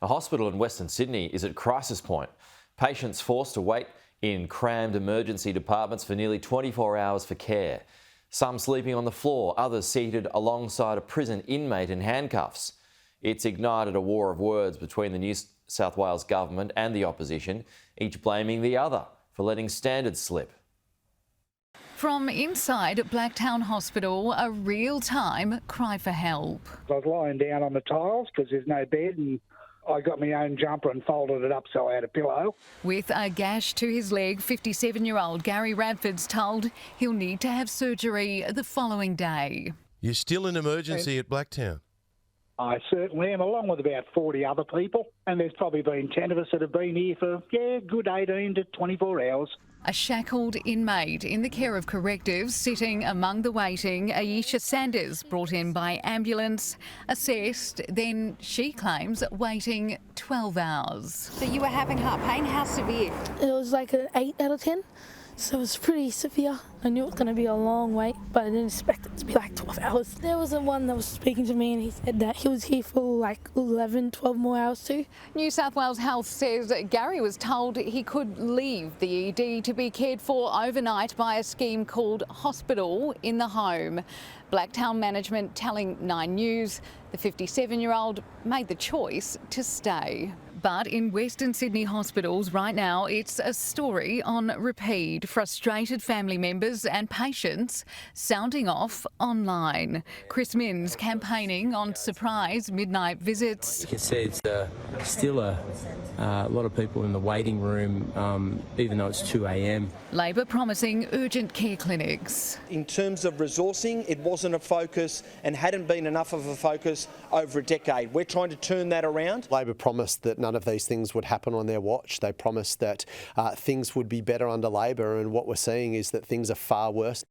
A hospital in Western Sydney is at crisis point. Patients forced to wait in crammed emergency departments for nearly 24 hours for care. Some sleeping on the floor, others seated alongside a prison inmate in handcuffs. It's ignited a war of words between the New South Wales government and the opposition, each blaming the other for letting standards slip. From inside Blacktown Hospital, a real-time cry for help. I was lying down on the tiles because there's no bed, and I got my own jumper and folded it up so I had a pillow. With a gash to his leg, 57-year-old Gary Radford's told he'll need to have surgery the following day. You're still in emergency at Blacktown? I certainly am, along with about 40 other people. And there's probably been 10 of us that have been here for, good 18 to 24 hours. A shackled inmate in the care of correctives sitting among the waiting. Aisha Sanders brought in by ambulance, assessed, then she claims waiting 12 hours. So you were having heart pain. How severe? It was like an 8 out of 10. So it was pretty severe. I knew it was going to be a long wait, but I didn't expect it to be like 12 hours. There was one that was speaking to me and he said that he was here for like 11, 12 more hours too. New South Wales Health says Gary was told he could leave the ED to be cared for overnight by a scheme called Hospital in the Home. Blacktown management telling 9 News the 57-year-old made the choice to stay. But in Western Sydney hospitals right now, it's a story on repeat. Frustrated family members and patients sounding off online. Chris Minns campaigning on surprise midnight visits. You can see it's still a lot of people in the waiting room, even though it's 2 a.m. Labor promising urgent care clinics. In terms of resourcing, it wasn't a focus and hadn't been enough of a focus over a decade. We're trying to turn that around. Labor promised that none of these things would happen on their watch. They promised that things would be better under Labor, and what we're seeing is that things are far worse.